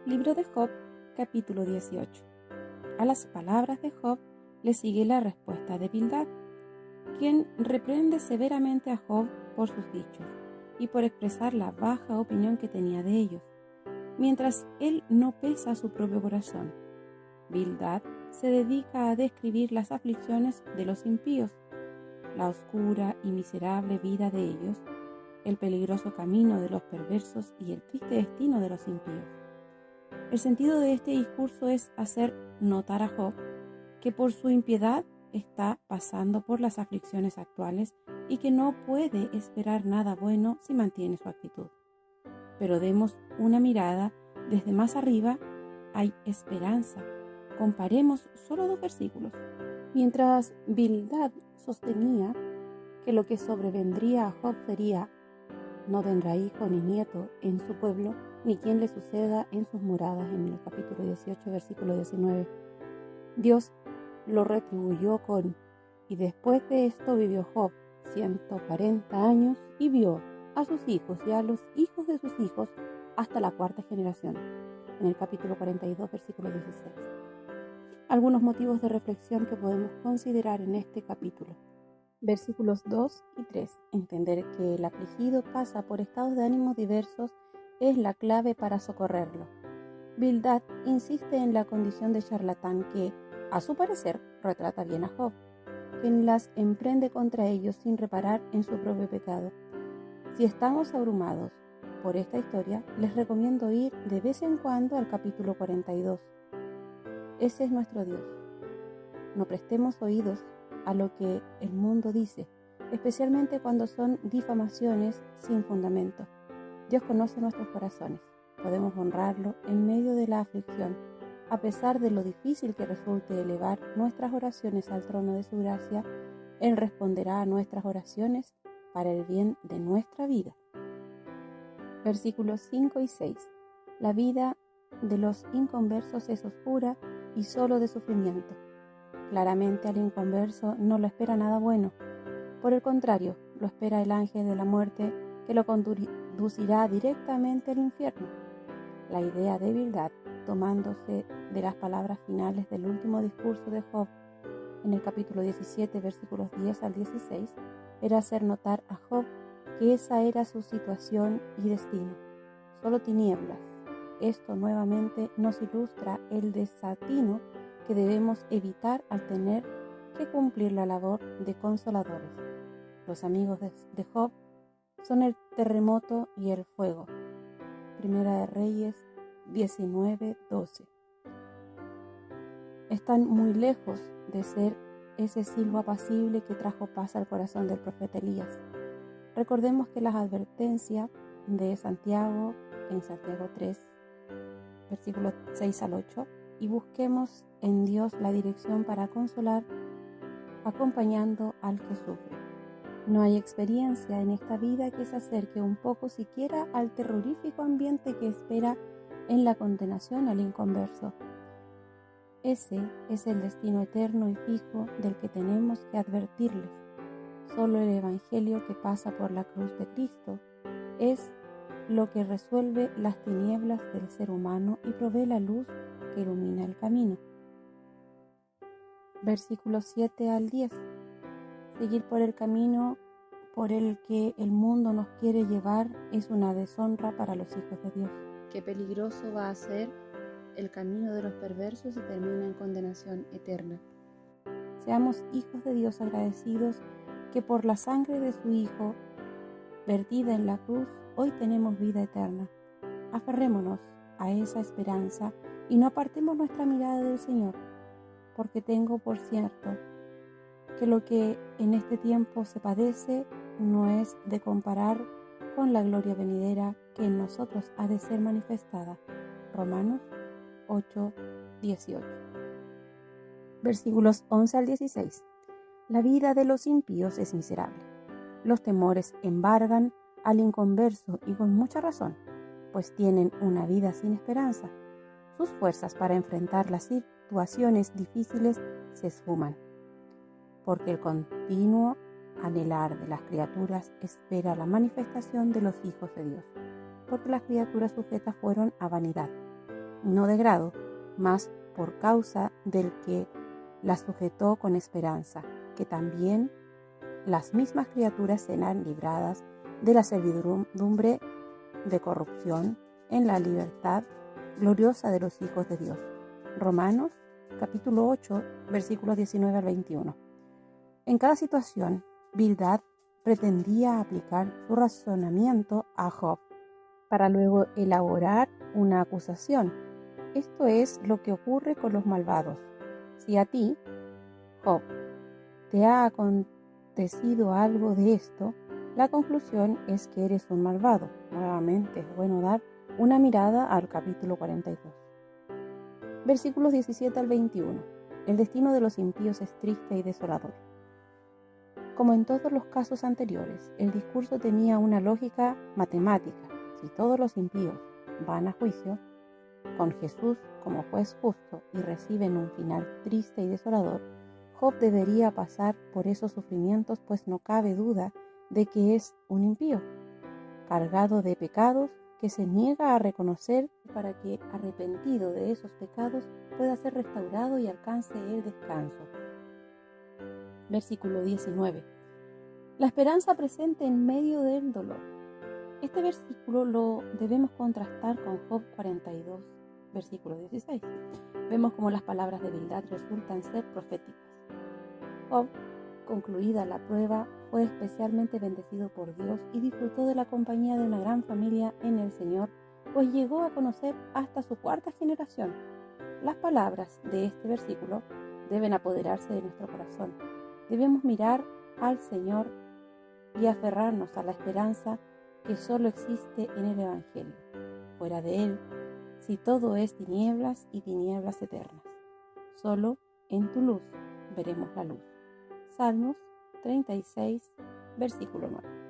Libro de Job, capítulo 18. A las palabras de Job le sigue la respuesta de Bildad, quien reprende severamente a Job por sus dichos y por expresar la baja opinión que tenía de ellos, mientras él no pesa su propio corazón. Bildad se dedica a describir las aflicciones de los impíos, la oscura y miserable vida de ellos, el peligroso camino de los perversos y el triste destino de los impíos. El sentido de este discurso es hacer notar a Job que por su impiedad está pasando por las aflicciones actuales y que no puede esperar nada bueno si mantiene su actitud. Pero demos una mirada desde más arriba, hay esperanza. Comparemos solo 2 versículos. Mientras Bildad sostenía que lo que sobrevendría a Job sería: no tendrá hijo ni nieto en su pueblo, ni quien le suceda en sus moradas, en el capítulo 18, versículo 19. Dios lo retribuyó con: y después de esto vivió Job 140 años y vio a sus hijos y a los hijos de sus hijos hasta la 4ª generación, en el capítulo 42, versículo 16. Algunos motivos de reflexión que podemos considerar en este capítulo. Versículos 2 y 3. Entender que el afligido pasa por estados de ánimo diversos es la clave para socorrerlo. Bildad insiste en la condición de charlatán que, a su parecer, retrata bien a Job, quien las emprende contra ellos sin reparar en su propio pecado. Si estamos abrumados por esta historia, les recomiendo ir de vez en cuando al capítulo 42. Ese es nuestro Dios. No prestemos oídos a lo que el mundo dice, especialmente cuando son difamaciones sin fundamento. Dios conoce nuestros corazones. Podemos honrarlo en medio de la aflicción. A pesar de lo difícil que resulte elevar nuestras oraciones al trono de su gracia, Él responderá a nuestras oraciones para el bien de nuestra vida. Versículos 5 y 6. La vida de los inconversos es oscura y solo de sufrimiento. Claramente al inconverso no lo espera nada bueno. Por el contrario, lo espera el ángel de la muerte, que lo conducirá directamente al infierno. La idea de Bildad, tomándose de las palabras finales del último discurso de Job, en el capítulo 17, versículos 10 al 16, era hacer notar a Job que esa era su situación y destino. Solo tinieblas. Esto nuevamente nos ilustra el desatino que debemos evitar al tener que cumplir la labor de consoladores. Los amigos de Job son el terremoto y el fuego. Primera de Reyes 19:12. Están muy lejos de ser ese silbo apacible que trajo paz al corazón del profeta Elías. Recordemos que las advertencias de Santiago, en Santiago 3, versículos 6 al 8, y busquemos en Dios la dirección para consolar, acompañando al que sufre. No hay experiencia en esta vida que se acerque un poco siquiera al terrorífico ambiente que espera en la condenación al inconverso. Ese es el destino eterno y fijo del que tenemos que advertirles. Solo el Evangelio que pasa por la cruz de Cristo es lo que resuelve las tinieblas del ser humano y provee la luz que ilumina el camino. Versículos 7 al 10. Seguir por el camino por el que el mundo nos quiere llevar es una deshonra para los hijos de Dios. Qué peligroso va a ser el camino de los perversos y termina en condenación eterna. Seamos hijos de Dios agradecidos que por la sangre de su Hijo vertida en la cruz, hoy tenemos vida eterna. Aferrémonos a esa esperanza y no apartemos nuestra mirada del Señor, porque tengo por cierto que lo que en este tiempo se padece no es de comparar con la gloria venidera que en nosotros ha de ser manifestada. Romanos 8:18. Versículos 11 al 16. La vida de los impíos es miserable. Los temores embargan al inconverso y con mucha razón, pues tienen una vida sin esperanza. Sus fuerzas para enfrentar las situaciones difíciles se esfuman, porque el continuo anhelar de las criaturas espera la manifestación de los hijos de Dios, porque las criaturas sujetas fueron a vanidad. no de grado, mas por causa del que la sujetó con esperanza, que también las mismas criaturas serán libradas de la servidumbre de corrupción en la libertad gloriosa de los hijos de Dios. Romanos capítulo 8, versículos 19 al 21. En cada situación, Bildad pretendía aplicar su razonamiento a Job para luego elaborar una acusación. Esto es lo que ocurre con los malvados. Si a ti, Job, te ha acontecido algo de esto, la conclusión es que eres un malvado. Nuevamente es bueno dar una mirada al capítulo 42. Versículos 17 al 21. El destino de los impíos es triste y desolador. Como en todos los casos anteriores, el discurso tenía una lógica matemática. Si todos los impíos van a juicio, con Jesús como juez justo y reciben un final triste y desolador, Job debería pasar por esos sufrimientos, pues no cabe duda de que es un impío, cargado de pecados que se niega a reconocer para que, arrepentido de esos pecados, pueda ser restaurado y alcance el descanso. Versículo 19. La esperanza presente en medio del dolor. Este versículo lo debemos contrastar con Job 42, versículo 16. Vemos cómo las palabras de Bildad resultan ser proféticas. Job, concluida la prueba, fue especialmente bendecido por Dios y disfrutó de la compañía de una gran familia en el Señor, pues llegó a conocer hasta su cuarta generación. Las palabras de este versículo deben apoderarse de nuestro corazón. Debemos mirar al Señor y aferrarnos a la esperanza que solo existe en el Evangelio. Fuera de él, si todo es tinieblas y tinieblas eternas, solo en tu luz veremos la luz. Salmos 36, versículo 9.